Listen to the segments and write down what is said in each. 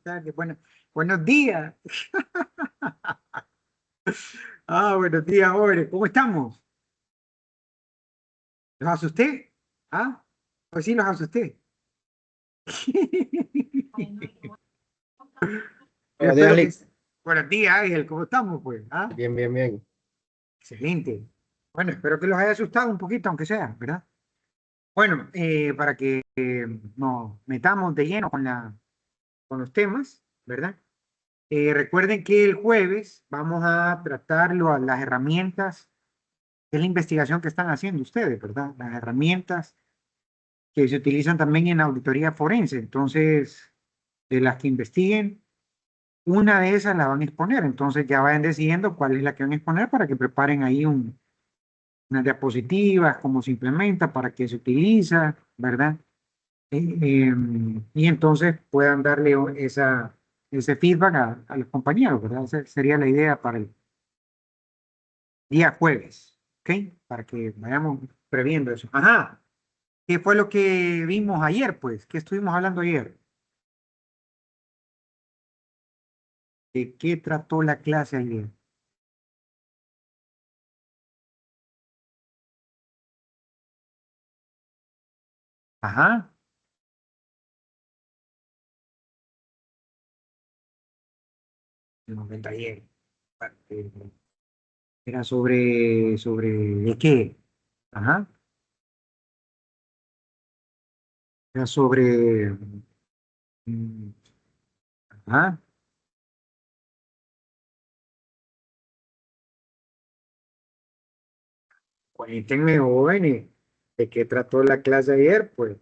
tardes, buenos días. Buenos días, jóvenes. ¿Cómo estamos? ¿Los asusté? ¿Ah? Pues sí, los asusté. Buenos días, Espero que... Alex. Buenos días, Ángel. ¿Cómo estamos, pues? ¿Ah? Bien, bien, bien. Excelente. Bueno, espero que los haya asustado un poquito, aunque sea, ¿verdad? Bueno, para que nos metamos de lleno con los temas, ¿verdad? Recuerden que el jueves vamos a tratar las herramientas, que es la investigación que están haciendo ustedes, ¿verdad? Las herramientas que se utilizan también en auditoría forense. Entonces, de las que investiguen, una de esas la van a exponer. Entonces, ya vayan decidiendo cuál es la que van a exponer para que preparen ahí unas diapositivas, cómo se implementa, para qué se utiliza, ¿verdad? Y entonces puedan darle ese feedback a los compañeros, ¿verdad? Esa sería la idea para el día jueves, ¿ok? Para que vayamos previendo eso. Ajá, ¿qué fue lo que vimos ayer, pues? ¿Qué estuvimos hablando ayer? ¿De qué trató la clase ayer? Ajá, el momento ayer. Eh, Era sobre ¿de qué? Ajá, era sobre... mm, ajá, cuéntenme, jóvenes, ¿de qué trató la clase ayer, pues?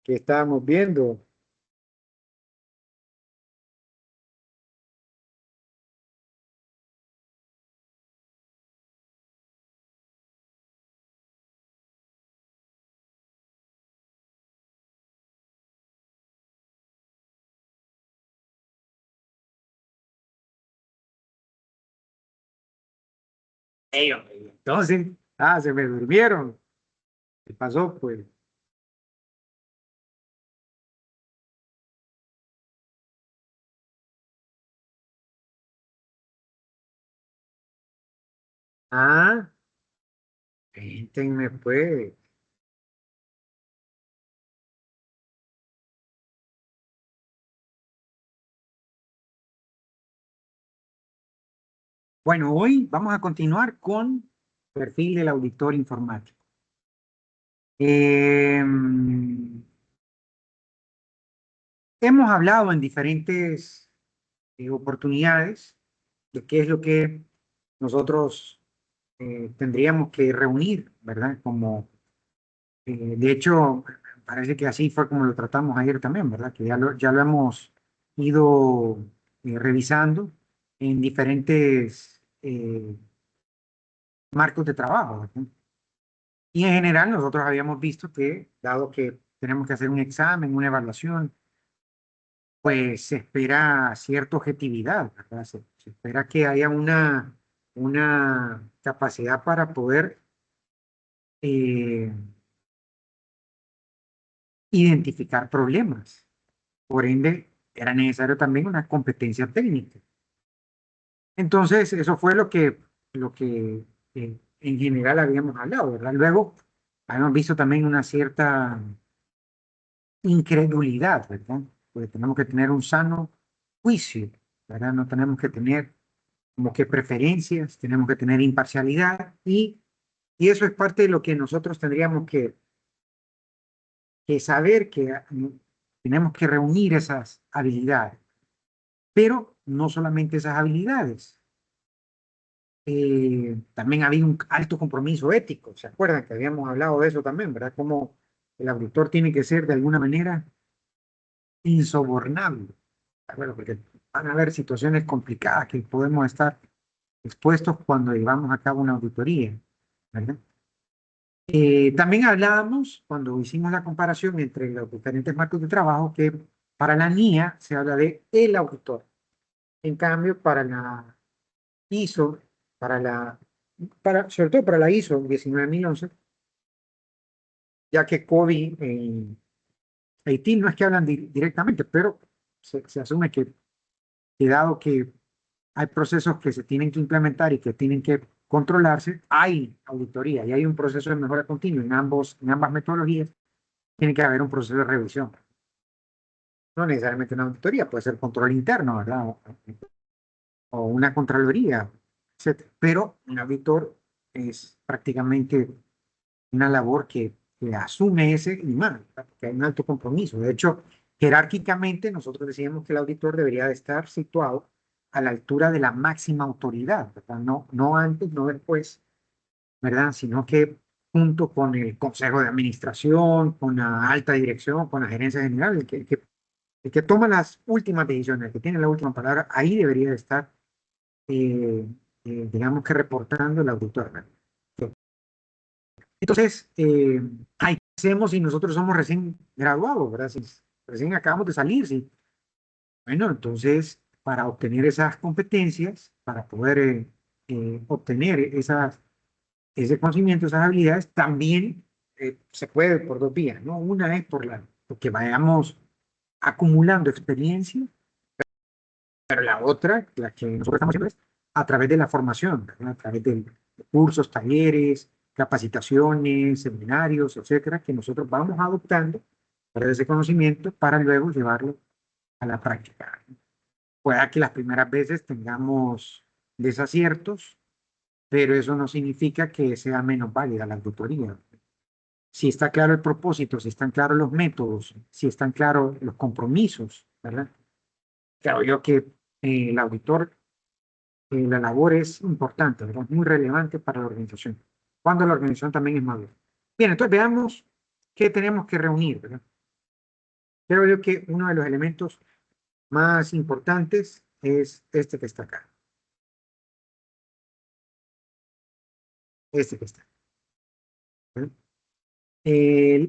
¿Qué estábamos viendo? Hombre, entonces, se me durmieron. ¿Qué pasó, pues? Ah, cuéntenme, pues. Bueno, hoy vamos a continuar con perfil del auditor informático. Eh, Hemos hablado en diferentes oportunidades de qué es lo que nosotros tendríamos que reunir, ¿verdad? De hecho, parece que así fue como lo tratamos ayer también, ¿verdad? Que ya lo hemos ido revisando en diferentes marcos de trabajo, ¿verdad? Y en general nosotros habíamos visto que, dado que tenemos que hacer un examen, una evaluación, pues se espera cierta objetividad, ¿verdad? Se espera que haya una capacidad para poder eh, identificar problemas. Por ende, era necesario también una competencia técnica. Entonces, eso fue lo que en general habíamos hablado, ¿verdad? Luego, habíamos visto también una cierta incredulidad, ¿verdad? Porque tenemos que tener un sano juicio, ¿verdad? No tenemos que tener como que preferencias, tenemos que tener imparcialidad y eso es parte de lo que nosotros tendríamos que saber que tenemos que reunir esas habilidades, pero no solamente esas habilidades. También había un alto compromiso ético, ¿se acuerdan que habíamos hablado de eso también, verdad? Como el auditor tiene que ser de alguna manera insobornable. Bueno, porque van a haber situaciones complicadas que podemos estar expuestos cuando llevamos a cabo una auditoría, ¿verdad? También hablábamos, cuando hicimos la comparación entre los diferentes marcos de trabajo, que para la NIA se habla de el auditor. En cambio, para la ISO, sobre todo para la ISO 19011, ya que COVID y Haití no es que hablan directamente, pero se asume que dado que hay procesos que se tienen que implementar y que tienen que controlarse, hay auditoría y hay un proceso de mejora continua en ambas metodologías, tiene que haber un proceso de revisión. No necesariamente una auditoría, puede ser control interno, ¿verdad? O una contraloría, etcétera. Pero un auditor es prácticamente una labor que asume ese imán, que hay un alto compromiso. De hecho, jerárquicamente nosotros decíamos que el auditor debería de estar situado a la altura de la máxima autoridad, ¿verdad? No, no antes, no después, ¿verdad? Sino que junto con el consejo de administración, con la alta dirección, con la gerencia general, el que toma las últimas decisiones, el que tiene la última palabra, ahí debería de estar, eh, digamos que reportando el auditor, ¿verdad? Entonces, ahí hacemos y nosotros somos recién graduados, ¿verdad? Si recién acabamos de salir, sí. Bueno, entonces, para obtener esas competencias, para poder obtener ese conocimiento, esas habilidades, también se puede por dos vías, ¿no? Una es porque vayamos acumulando experiencia, pero la otra, la que nosotros estamos haciendo es a través de la formación, ¿verdad? A través de cursos, talleres, capacitaciones, seminarios, etcétera, que nosotros vamos adoptando para ese conocimiento para luego llevarlo a la práctica. Pueda que las primeras veces tengamos desaciertos, pero eso no significa que sea menos válida la tutoría. Si está claro el propósito, si están claros los métodos, si están claros los compromisos, ¿verdad? Creo yo que el auditor, la labor es importante, ¿verdad? Muy relevante para la organización, cuando la organización también es madura. Bien, entonces veamos qué tenemos que reunir, ¿verdad? Creo yo que uno de los elementos más importantes es este que está acá, este que está. ¿Verdad?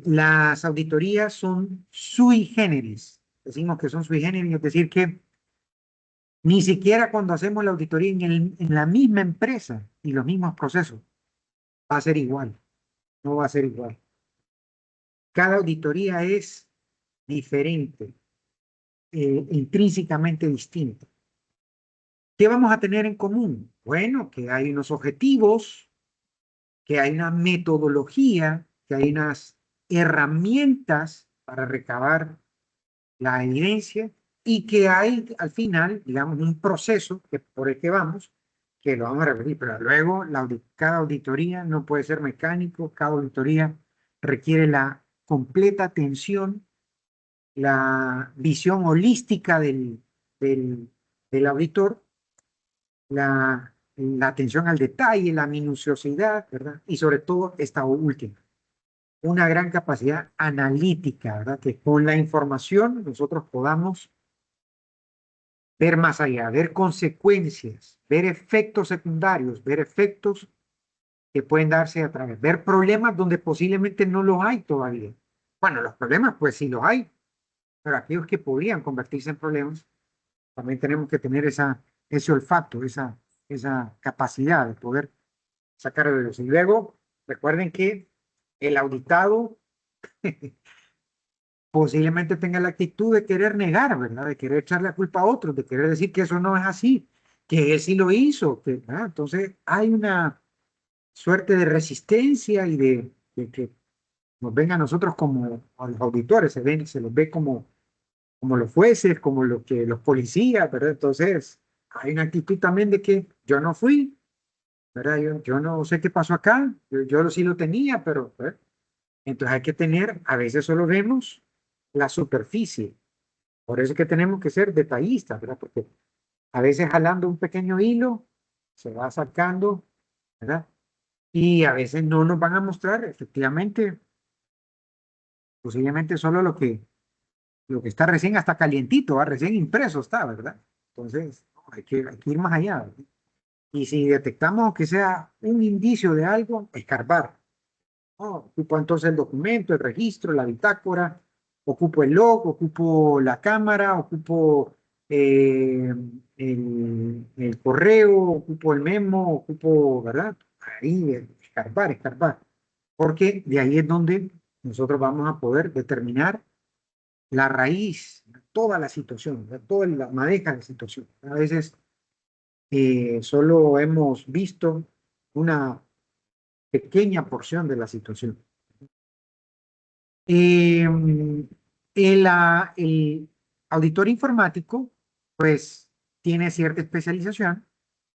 Las auditorías son sui generis. Decimos que son sui generis, es decir, que ni siquiera cuando hacemos la auditoría en la misma empresa y los mismos procesos va a ser igual, no va a ser igual. Cada auditoría es diferente, intrínsecamente distinta. ¿Qué vamos a tener en común? Bueno, que hay unos objetivos, que hay una metodología, que hay unas herramientas para recabar la evidencia y que hay al final, digamos, un proceso por el que vamos, que lo vamos a repetir, pero luego cada auditoría no puede ser mecánico, cada auditoría requiere la completa atención, la visión holística del auditor, la atención al detalle, la minuciosidad, ¿verdad? Y sobre todo esta última, una gran capacidad analítica, ¿verdad? Que con la información nosotros podamos ver más allá, ver consecuencias, ver efectos secundarios, ver efectos que pueden darse a través, ver problemas donde posiblemente no los hay todavía. Bueno, los problemas pues sí los hay, pero aquellos que podrían convertirse en problemas, también tenemos que tener ese olfato, esa capacidad de poder sacar de ellos. Y luego, recuerden que el auditado posiblemente tenga la actitud de querer negar, ¿verdad? De querer echarle la culpa a otros, de querer decir que eso no es así, que él sí lo hizo. Entonces hay una suerte de resistencia y de que nos ven a nosotros como a los auditores, se los ve como los jueces, como los policías, ¿verdad? Entonces hay una actitud también de que yo no fui, ¿verdad? Yo no sé qué pasó acá, yo sí lo tenía, pero ¿verdad? Entonces hay que tener, a veces solo vemos la superficie. Por eso es que tenemos que ser detallistas, ¿verdad? Porque a veces jalando un pequeño hilo se va sacando, ¿verdad? Y a veces no nos van a mostrar efectivamente, posiblemente solo lo que está recién hasta calientito, ¿va? Recién impreso está, ¿verdad? Entonces, no, hay que ir más allá, ¿verdad? Y si detectamos que sea un indicio de algo, escarbar. ¿No? Ocupo entonces el documento, el registro, la bitácora, ocupo el log, ocupo la cámara, ocupo el correo, ocupo el memo, ocupo, ¿verdad? Ahí, escarbar, escarbar. Porque de ahí es donde nosotros vamos a poder determinar la raíz, toda la situación, toda la madeja de la situación. A veces solo hemos visto una pequeña porción de la situación. El auditor informático, pues, tiene cierta especialización,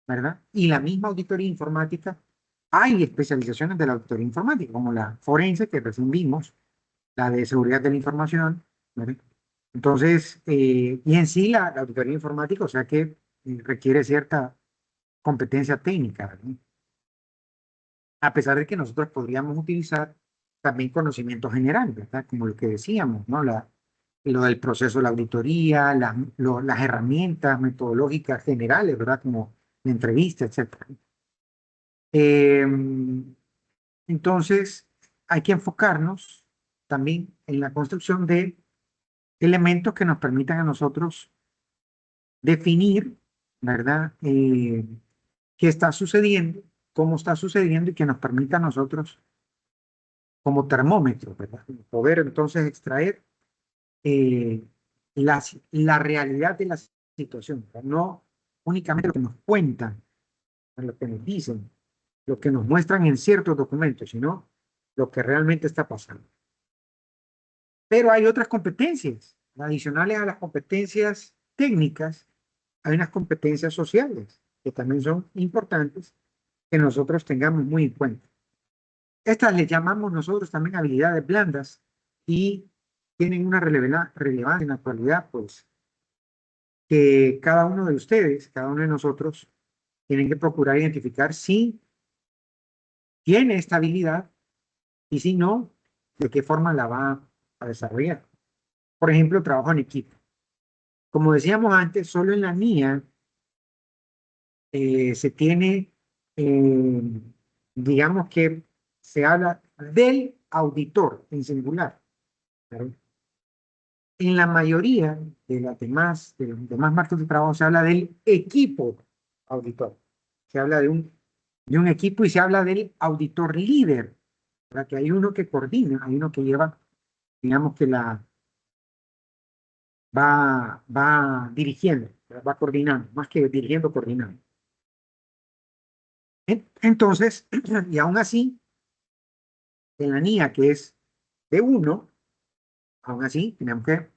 ¿verdad? Y la misma auditoría informática, hay especializaciones de la auditoría informática, como la forense que recién vimos, la de seguridad de la información, ¿verdad? Entonces, y en sí la auditoría informática, o sea que requiere cierta competencia técnica, ¿verdad? A pesar de que nosotros podríamos utilizar también conocimiento general, ¿verdad? Como lo que decíamos, ¿no? Lo del proceso de la auditoría, las herramientas metodológicas generales, ¿verdad? Como la entrevista, etcétera. Entonces, hay que enfocarnos también en la construcción de elementos que nos permitan a nosotros definir, ¿verdad? Qué está sucediendo, cómo está sucediendo y que nos permita a nosotros, como termómetro, ¿verdad? Poder entonces extraer eh, la realidad de la situación, ¿verdad? No únicamente lo que nos cuentan, lo que nos dicen, lo que nos muestran en ciertos documentos, sino lo que realmente está pasando. Pero hay otras competencias, adicionales a las competencias técnicas, hay unas competencias sociales que también son importantes que nosotros tengamos muy en cuenta. Estas le llamamos nosotros también habilidades blandas y tienen una relevancia en la actualidad, pues que cada uno de ustedes, cada uno de nosotros, tienen que procurar identificar si tiene esta habilidad y si no, de qué forma la va a desarrollar. Por ejemplo, trabajo en equipo. Como decíamos antes, solo en la mía se tiene, eh, digamos que se habla del auditor en singular, ¿verdad? En la mayoría de los demás marcos de trabajo se habla del equipo auditor. Se habla de un equipo y se habla del auditor líder, ¿verdad? Que hay uno que coordina, hay uno que lleva, digamos que va dirigiendo, ¿verdad? Va coordinando, más que dirigiendo, coordinando. Entonces, y aún así, en la NIA, que es de uno, aún así tenemos que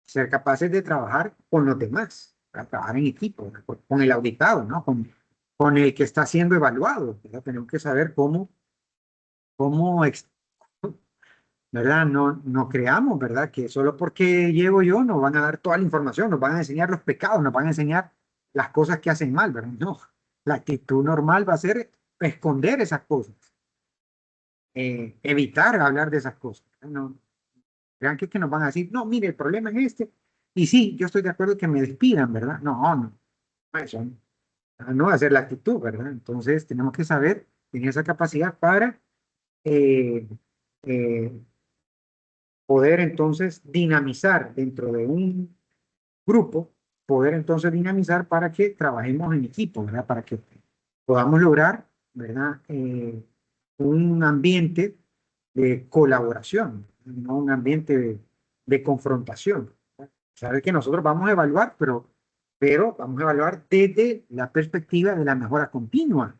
ser capaces de trabajar con los demás, para trabajar en equipo, ¿verdad? Con el auditado, ¿no? Con el que está siendo evaluado, ¿verdad? Tenemos que saber cómo, ¿verdad? No creamos, ¿verdad? Que solo porque llego yo nos van a dar toda la información, nos van a enseñar los pecados, nos van a enseñar las cosas que hacen mal, ¿verdad? No, la actitud normal va a ser esconder esas cosas, evitar hablar de esas cosas, ¿no? Crean que nos van a decir, no, mire, el problema es este. Y sí, yo estoy de acuerdo que me despidan, ¿verdad? No, eso no va a ser la actitud, ¿verdad? Entonces tenemos que saber, tener esa capacidad para eh, eh, poder entonces dinamizar dentro de un grupo, poder entonces dinamizar para que trabajemos en equipo, ¿verdad? Para que podamos lograr, ¿verdad? Un ambiente de colaboración, no un ambiente de confrontación. Saber que nosotros vamos a evaluar, pero vamos a evaluar desde la perspectiva de la mejora continua,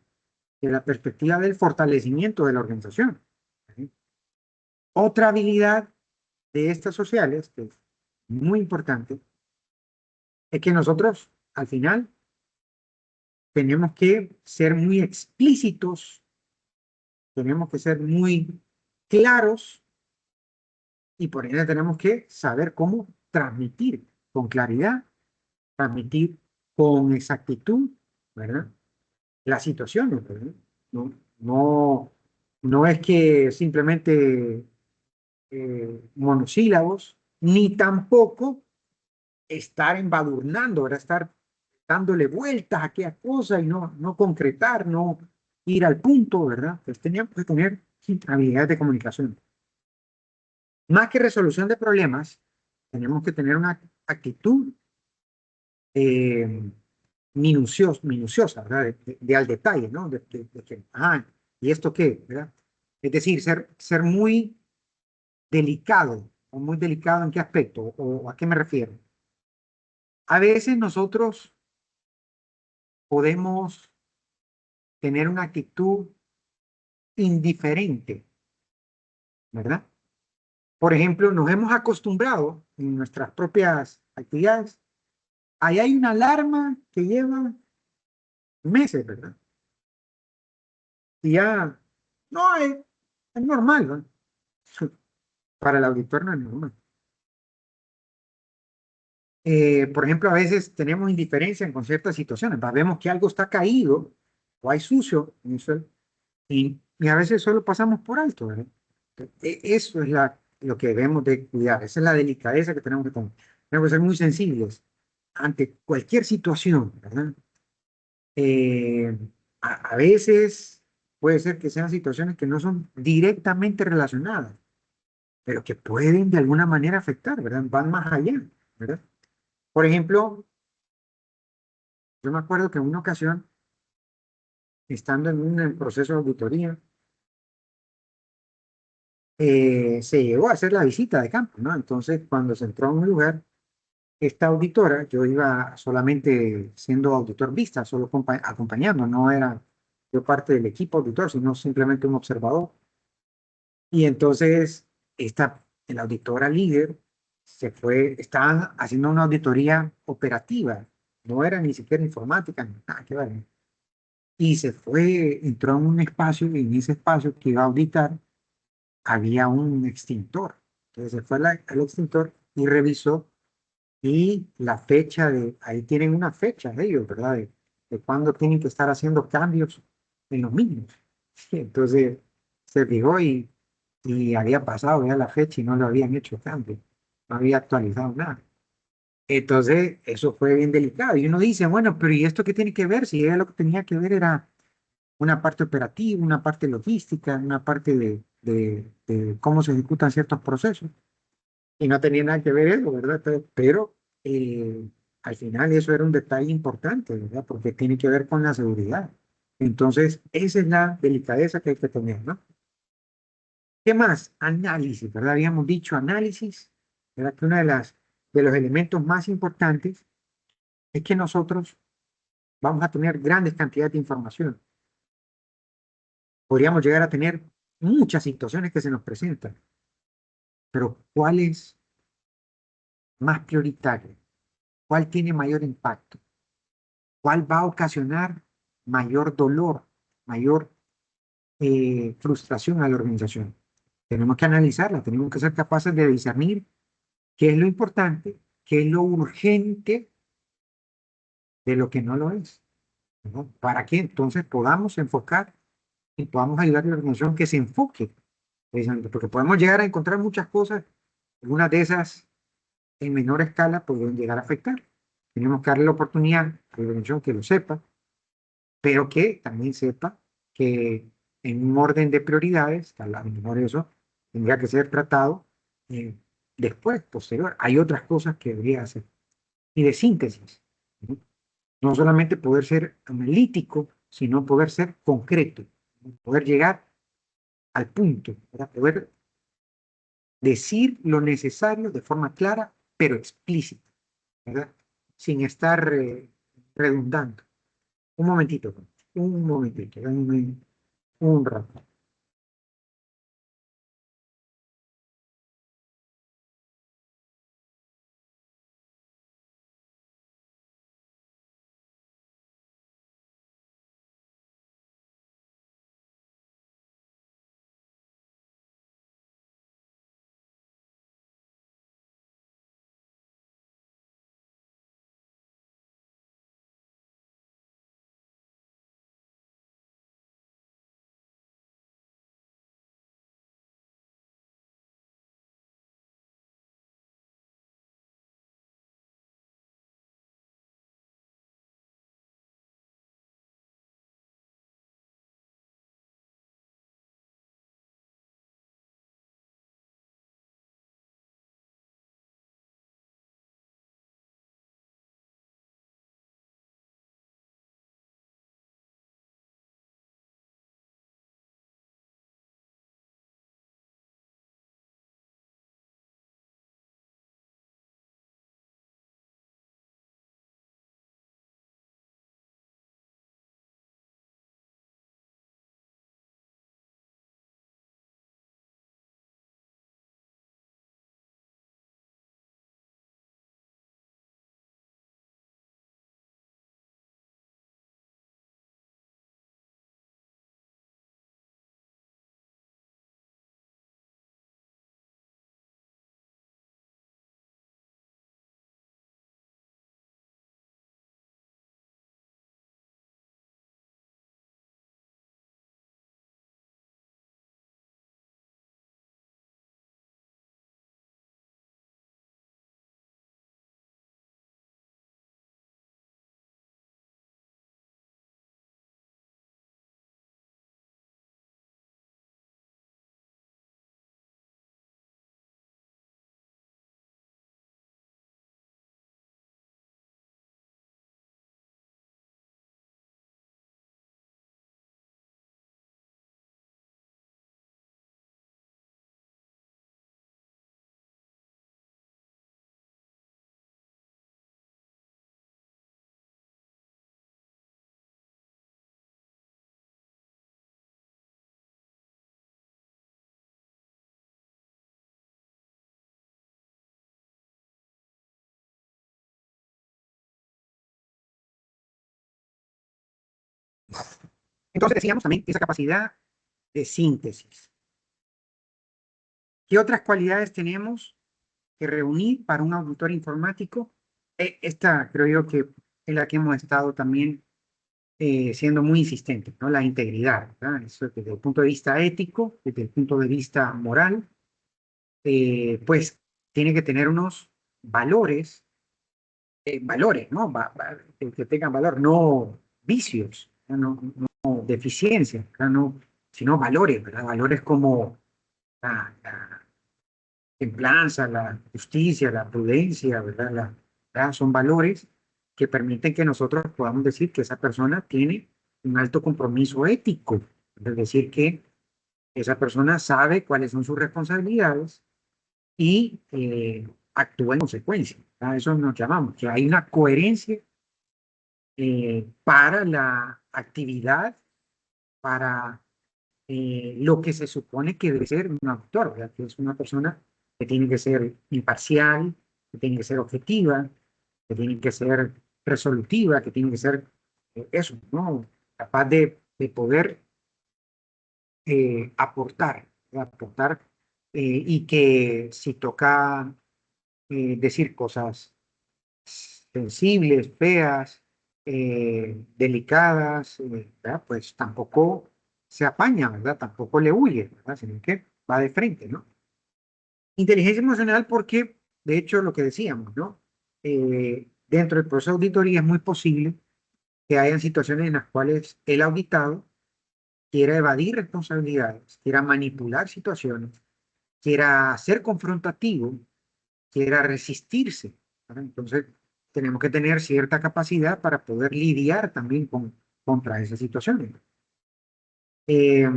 de la perspectiva del fortalecimiento de la organización. ¿Sí? Otra habilidad de estas sociales, que es muy importante, es que nosotros al final tenemos que ser muy explícitos, tenemos que ser muy claros y por ende tenemos que saber cómo transmitir con claridad, transmitir con exactitud, ¿verdad? Las situaciones, ¿verdad? No, no, no es que simplemente monosílabos, ni tampoco estar embadurnando, ¿verdad? Estar dándole vueltas a aquella cosa y no concretar, no ir al punto, ¿verdad? Pues teníamos que tener sí, habilidades de comunicación. Más que resolución de problemas, tenemos que tener una actitud eh, minuciosa, ¿verdad? De al detalle, ¿no? De que, ¿y esto qué? ¿Verdad? Es decir, ser muy delicado o muy delicado en qué aspecto, o a qué me refiero. A veces nosotros podemos tener una actitud indiferente, ¿verdad? Por ejemplo, nos hemos acostumbrado en nuestras propias actividades. Ahí hay una alarma que lleva meses, ¿verdad? Y ya, no, es normal, ¿no? Para el auditor no es normal. Por ejemplo, a veces tenemos indiferencia con ciertas situaciones. Vemos que algo está caído o hay sucio en el suelo y a veces solo pasamos por alto, ¿verdad? Eso es lo que debemos de cuidar. Esa es la delicadeza que tenemos que tener. Tenemos que ser muy sensibles ante cualquier situación, ¿verdad? Eh, a veces puede ser que sean situaciones que no son directamente relacionadas, pero que pueden de alguna manera afectar, ¿verdad? Van más allá, ¿verdad? Por ejemplo, yo me acuerdo que en una ocasión, estando en un proceso de auditoría, se llegó a hacer la visita de campo, ¿no? Entonces, cuando se entró a un lugar, esta auditora, yo iba solamente siendo auditor vista, solo acompañando, no era yo parte del equipo auditor, sino simplemente un observador. Y entonces, la auditora líder estaban haciendo una auditoría operativa, no era ni siquiera informática, ni nada que ver. Y entró en un espacio, y en ese espacio que iba a auditar había un extintor. Entonces se fue al extintor y revisó, y la fecha ahí tienen una fecha de ellos, ¿verdad? De cuándo tienen que estar haciendo cambios en los mismos. Entonces se fijó y había pasado ya la fecha y no lo habían hecho cambio, no había actualizado nada. Entonces eso fue bien delicado. Y uno dice, bueno, pero ¿y esto qué tiene que ver? Si ella lo que tenía que ver era una parte operativa, una parte logística, una parte de cómo se ejecutan ciertos procesos. Y no tenía nada que ver eso, ¿verdad? Pero al final eso era un detalle importante, ¿verdad? Porque tiene que ver con la seguridad. Entonces, esa es la delicadeza que hay que tener, ¿no? ¿Qué más? Análisis, ¿verdad? Habíamos dicho análisis, ¿verdad? Que uno de los elementos más importantes es que nosotros vamos a tener grandes cantidades de información. Podríamos llegar a tener muchas situaciones que se nos presentan, pero ¿cuál es más prioritario? ¿Cuál tiene mayor impacto? ¿Cuál va a ocasionar mayor dolor, mayor frustración a la organización? Tenemos que analizarla, tenemos que ser capaces de discernir qué es lo importante, qué es lo urgente de lo que no lo es, ¿no? Para que entonces podamos enfocar y podamos ayudar a la organización que se enfoque, precisamente, porque podemos llegar a encontrar muchas cosas, algunas de esas en menor escala pueden llegar a afectar. Tenemos que darle la oportunidad a la organización que lo sepa, pero que también sepa que en un orden de prioridades, a lo mejor eso tendría que ser tratado eh, después, posterior. Hay otras cosas que debería hacer. Y de síntesis, ¿no? No solamente poder ser analítico, sino poder ser concreto, ¿no? Poder llegar al punto, ¿verdad? Poder decir lo necesario de forma clara, pero explícita, ¿verdad? Sin estar redundando. Un momentito, un rato. Entonces decíamos también esa capacidad de síntesis. ¿Qué otras cualidades tenemos que reunir para un auditor informático? Esta creo yo que es la que hemos estado también siendo muy insistentes, ¿no? La integridad, ¿verdad? Eso desde el punto de vista ético, desde el punto de vista moral, pues tiene que tener unos valores, valores, ¿no? Que tengan valor, no vicios, no deficiencias, ¿verdad? No, sino valores, ¿verdad? Valores como la templanza, la justicia, la prudencia, ¿verdad? ¿verdad? Son valores que permiten que nosotros podamos decir que esa persona tiene un alto compromiso ético, es decir, que esa persona sabe cuáles son sus responsabilidades y actúa en consecuencia. A eso nos llamamos, que hay una coherencia para la actividad, para lo que se supone que debe ser un autor, ¿verdad? Que es una persona que tiene que ser imparcial, que tiene que ser objetiva, que tiene que ser resolutiva, que tiene que ser eso, ¿no? Capaz de poder aportar, ¿verdad? Aportar y que si toca decir cosas sensibles, feas, delicadas, ¿verdad? Pues tampoco se apaña, ¿verdad? Tampoco le huye, ¿verdad? Sino que va de frente, ¿no? Inteligencia emocional porque, de hecho, lo que decíamos, ¿no? Dentro del proceso de auditoría es muy posible que hayan situaciones en las cuales el auditado quiera evadir responsabilidades, quiera manipular situaciones, quiera ser confrontativo, quiera resistirse, ¿verdad? Entonces, tenemos que tener cierta capacidad para poder lidiar también contra esas situaciones. Eh,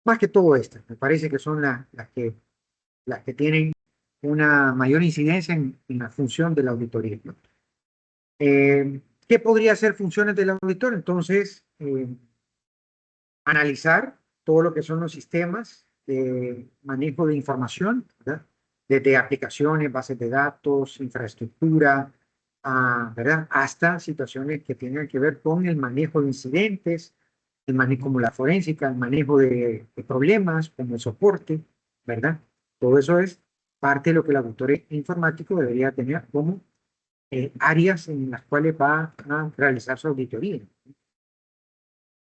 Más que todo estas, me parece que son las que tienen una mayor incidencia en la función de la auditoría, ¿no? ¿Qué podría ser funciones del auditor? Entonces, analizar todo lo que son los sistemas de manejo de información, ¿verdad? Desde aplicaciones, bases de datos, infraestructura, ¿verdad? Hasta situaciones que tienen que ver con el manejo de incidentes, el manejo como la forénsica, el manejo de problemas, como el soporte, ¿verdad? Todo eso es parte de lo que el auditor informático debería tener como áreas en las cuales va a realizar su auditoría.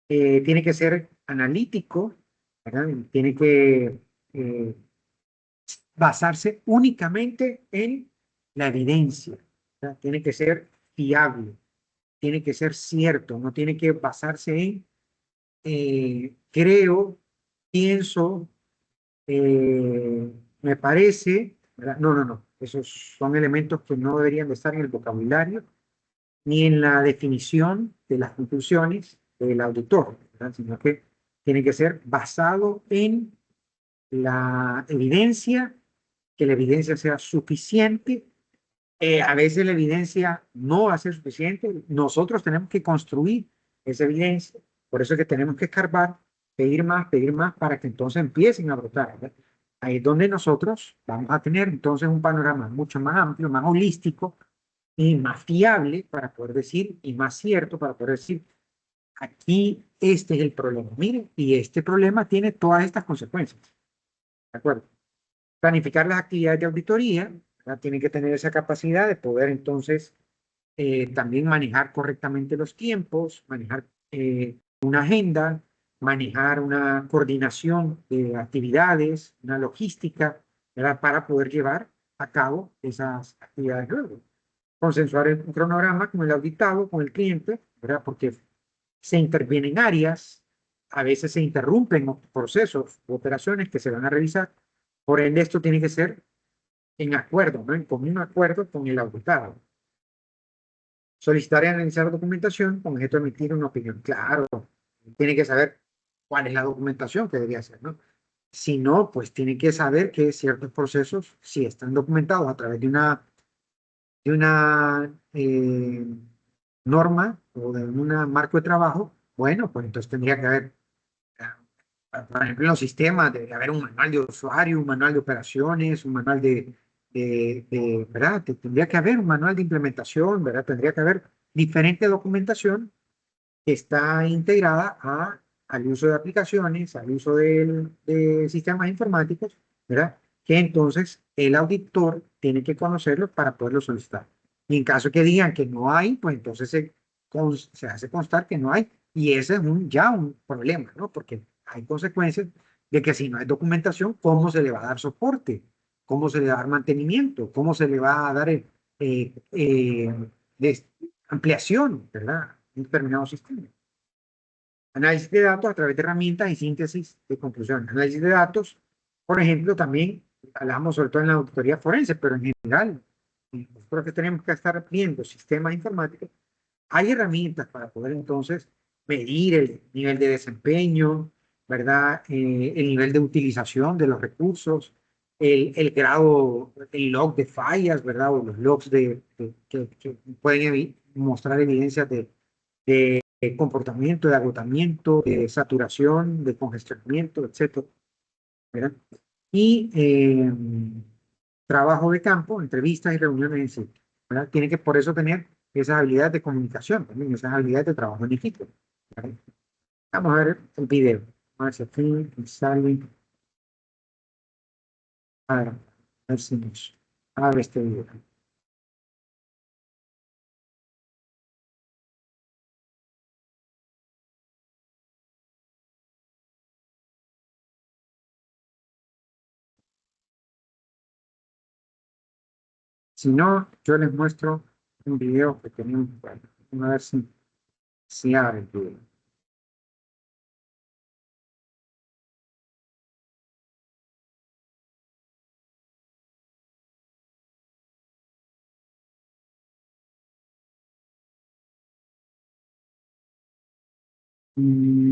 Tiene que ser analítico, ¿verdad? Tiene que eh, basarse únicamente en la evidencia, ¿verdad? Tiene que ser fiable, tiene que ser cierto, no tiene que basarse en creo, pienso, me parece, ¿verdad? No, no, no. Esos son elementos que no deberían de estar en el vocabulario ni en la definición de las conclusiones del auditor, ¿verdad? Sino que tiene que ser basado en la evidencia, que la evidencia sea suficiente. A veces la evidencia no va a ser suficiente. Nosotros tenemos que construir esa evidencia. Por eso es que tenemos que escarbar, pedir más para que entonces empiecen a brotar, ¿verdad? Ahí es donde nosotros vamos a tener entonces un panorama mucho más amplio, más holístico y más fiable para poder decir, y más cierto para poder decir, aquí este es el problema. Miren, y este problema tiene todas estas consecuencias. ¿De acuerdo? Planificar las actividades de auditoría, ¿verdad? Tiene que tener esa capacidad de poder entonces también manejar correctamente los tiempos, manejar una agenda, manejar una coordinación de actividades, una logística, ¿verdad? Para poder llevar a cabo esas actividades luego. Consensuar un cronograma con el auditado, con el cliente, ¿verdad? Porque se intervienen áreas, a veces se interrumpen procesos u operaciones que se van a revisar. Por ende, esto tiene que ser en acuerdo, ¿no? En común acuerdo con el auditado. Solicitar y analizar documentación con objeto de emitir una opinión. Claro, tiene que saber cuál es la documentación que debería hacer, ¿no? Si no, pues tiene que saber que ciertos procesos, si están documentados a través de una norma o de un marco de trabajo, bueno, pues entonces tendría que haber, por ejemplo, en los sistemas, debe haber un manual de usuario, un manual de operaciones, un manual ¿verdad? Tendría que haber un manual de implementación, ¿verdad? Tendría que haber diferente documentación que está integrada al uso de aplicaciones, al uso de sistemas informáticos, ¿verdad? Que entonces el auditor tiene que conocerlo para poderlo solicitar. Y en caso que digan que no hay, pues entonces se hace constar que no hay. Y ese es ya un problema, ¿no? Porque hay consecuencias de que si no hay documentación, ¿cómo se le va a dar soporte? ¿Cómo se le va a dar mantenimiento? ¿Cómo se le va a dar eh, eh, de- ampliación, ¿verdad? Un determinado sistema? Análisis de datos a través de herramientas y síntesis de conclusiones. Análisis de datos, por ejemplo, también hablamos sobre todo en la auditoría forense, pero en general, nosotros que tenemos que estar viendo sistemas informáticos, hay herramientas para poder entonces medir el nivel de desempeño, ¿verdad? El nivel de utilización de los recursos, el grado, el log de fallas, ¿verdad? O los logs que pueden mostrar evidencias de comportamiento, de agotamiento, de saturación, de congestionamiento, etcétera, ¿verdad? Y trabajo de campo, entrevistas y reuniones en sí, ¿verdad? Tiene que por eso tener esas habilidades de comunicación, también esas habilidades de trabajo en equipo, ¿verdad? Vamos a ver el video. Vamos a ver si aquí me sale. A ver si nos abre este video. Si no, yo les muestro un video que tenemos. Bueno, vamos a ver si abre el video. Mm,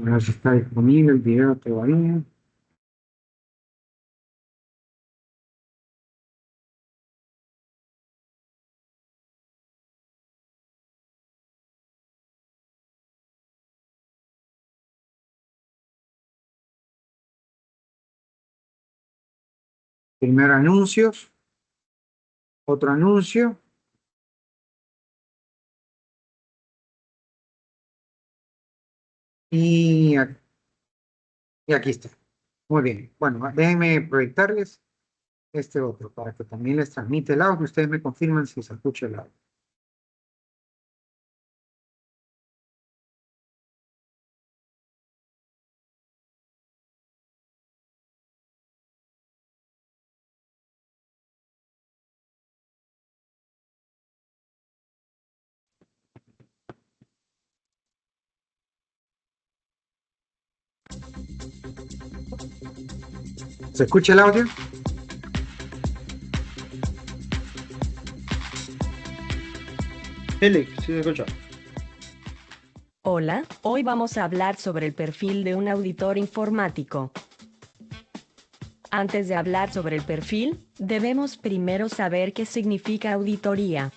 a ver si está disponible el video todavía. Primero anuncios, otro anuncio y, y aquí está. Muy bien. Bueno, déjenme proyectarles este otro para que también les transmite el audio. Ustedes me confirman si se escucha el audio. ¿Se escucha el audio? Félix, sí se escucha. Hola, hoy vamos a hablar sobre el perfil de un auditor informático. Antes de hablar sobre el perfil, debemos primero saber qué significa auditoría.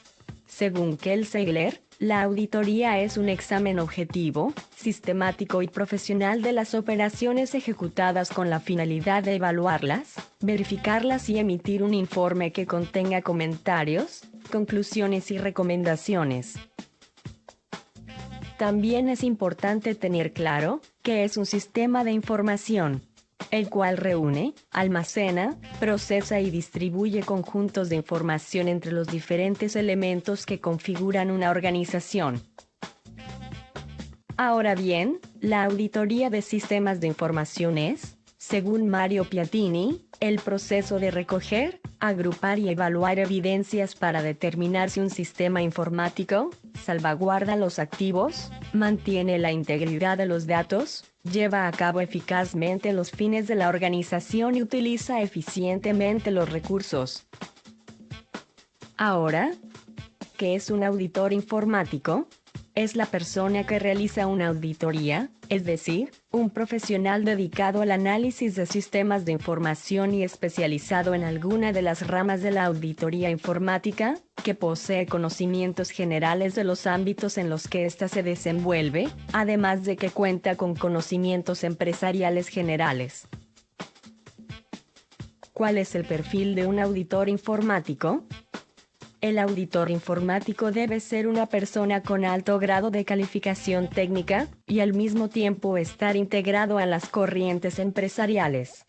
Según Kell Seigler, la auditoría es un examen objetivo, sistemático y profesional de las operaciones ejecutadas con la finalidad de evaluarlas, verificarlas y emitir un informe que contenga comentarios, conclusiones y recomendaciones. También es importante tener claro que es un sistema de información, el cual reúne, almacena, procesa y distribuye conjuntos de información entre los diferentes elementos que configuran una organización. Ahora bien, la auditoría de sistemas de información es, según Mario Piattini, el proceso de recoger, agrupar y evaluar evidencias para determinar si un sistema informático salvaguarda los activos, mantiene la integridad de los datos, lleva a cabo eficazmente los fines de la organización y utiliza eficientemente los recursos. Ahora, ¿qué es un auditor informático? Es la persona que realiza una auditoría, es decir, un profesional dedicado al análisis de sistemas de información y especializado en alguna de las ramas de la auditoría informática, que posee conocimientos generales de los ámbitos en los que ésta se desenvuelve, además de que cuenta con conocimientos empresariales generales. ¿Cuál es el perfil de un auditor informático? El auditor informático debe ser una persona con alto grado de calificación técnica y al mismo tiempo estar integrado a las corrientes empresariales.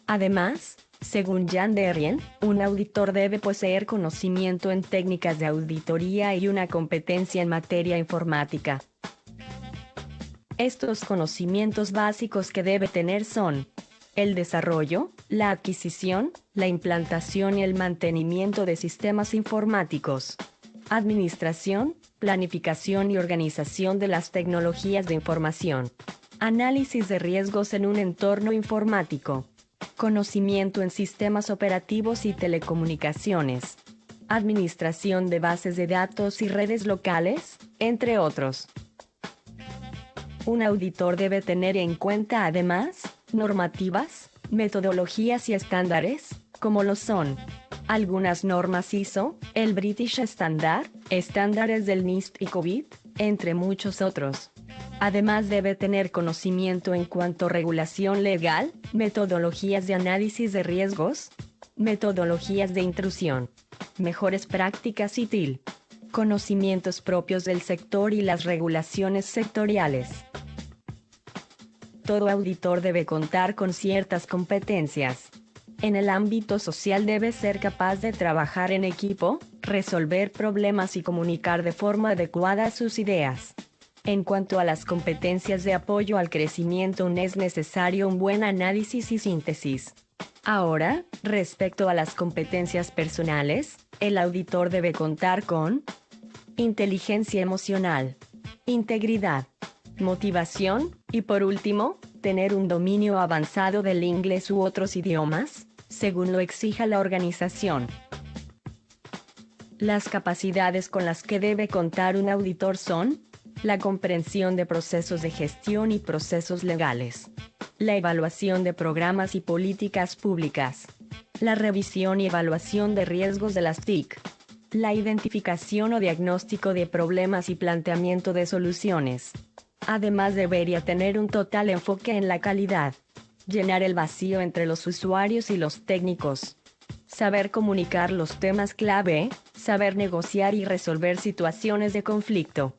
Además, según Jan Derrien, un auditor debe poseer conocimiento en técnicas de auditoría y una competencia en materia informática. Estos conocimientos básicos que debe tener son el desarrollo, la adquisición, la implantación y el mantenimiento de sistemas informáticos, administración, planificación y organización de las tecnologías de información, análisis de riesgos en un entorno informático, conocimiento en sistemas operativos y telecomunicaciones, administración de bases de datos y redes locales, entre otros. Un auditor debe tener en cuenta además normativas, metodologías y estándares, como lo son algunas normas ISO, el British Standard, estándares del NIST y COVID, entre muchos otros. Además debe tener conocimiento en cuanto a regulación legal, metodologías de análisis de riesgos, metodologías de intrusión, mejores prácticas y TIL, conocimientos propios del sector y las regulaciones sectoriales. Todo auditor debe contar con ciertas competencias. En el ámbito social debe ser capaz de trabajar en equipo, resolver problemas y comunicar de forma adecuada sus ideas. En cuanto a las competencias de apoyo al crecimiento, es necesario un buen análisis y síntesis. Ahora, respecto a las competencias personales, el auditor debe contar con inteligencia emocional, integridad, motivación, y por último, tener un dominio avanzado del inglés u otros idiomas, según lo exija la organización. Las capacidades con las que debe contar un auditor son la comprensión de procesos de gestión y procesos legales, la evaluación de programas y políticas públicas, la revisión y evaluación de riesgos de las TIC, la identificación o diagnóstico de problemas y planteamiento de soluciones. Además debería tener un total enfoque en la calidad, llenar el vacío entre los usuarios y los técnicos, saber comunicar los temas clave, saber negociar y resolver situaciones de conflicto.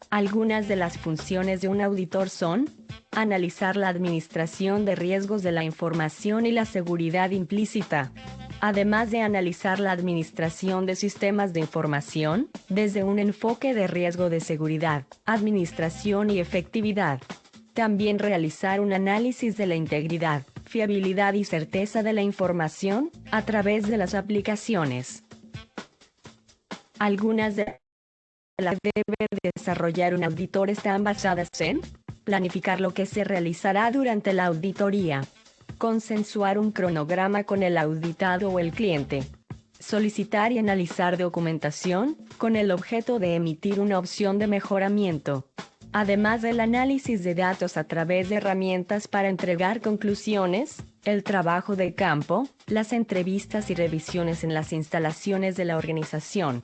Algunas de las funciones de un auditor son analizar la administración de riesgos de la información y la seguridad implícita, además de analizar la administración de sistemas de información, desde un enfoque de riesgo de seguridad, administración y efectividad. También realizar un análisis de la integridad, fiabilidad y certeza de la información, a través de las aplicaciones. Algunas de las que debe desarrollar un auditor están basadas en planificar lo que se realizará durante la auditoría, consensuar un cronograma con el auditado o el cliente, solicitar y analizar documentación, con el objeto de emitir una opción de mejoramiento, además del análisis de datos a través de herramientas para entregar conclusiones, el trabajo de campo, las entrevistas y revisiones en las instalaciones de la organización.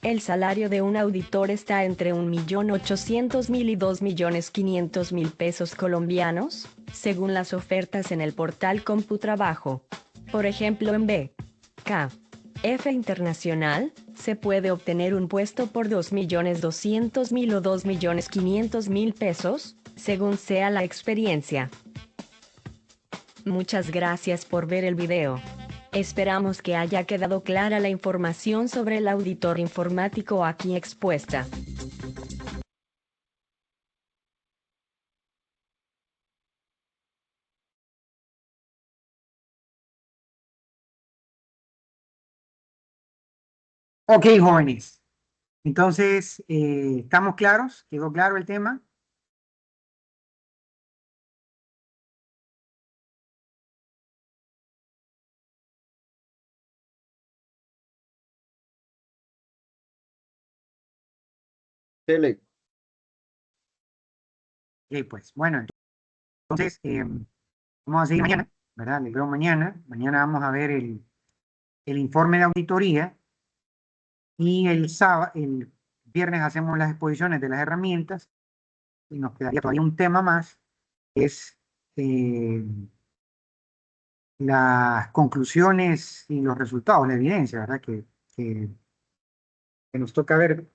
El salario de un auditor está entre 1.800.000 y 2.500.000 pesos colombianos, según las ofertas en el portal CompuTrabajo. Por ejemplo, en BKF Internacional, se puede obtener un puesto por 2.200.000 o 2.500.000 pesos, según sea la experiencia. Muchas gracias por ver el video. Esperamos que haya quedado clara la información sobre el auditor informático aquí expuesta. Ok, jóvenes. Entonces, ¿estamos claros? ¿Quedó claro el tema? Tele. Pues, bueno, entonces, vamos a seguir mañana, ¿verdad? Les veo mañana. Mañana vamos a ver el informe de auditoría y el viernes hacemos las exposiciones de las herramientas y nos quedaría todavía un tema más, que es las conclusiones y los resultados, la evidencia, ¿verdad? Que nos toca ver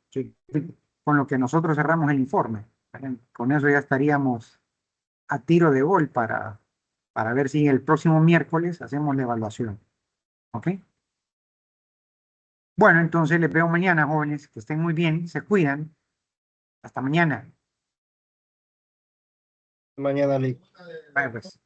con lo que nosotros cerramos el informe, ¿verdad? Con eso ya estaríamos a tiro de gol para ver si el próximo miércoles hacemos la evaluación. ¿Ok? Bueno, entonces les veo mañana, jóvenes. Que estén muy bien, se cuidan. Hasta mañana. Mañana, Lick. Vale, pues.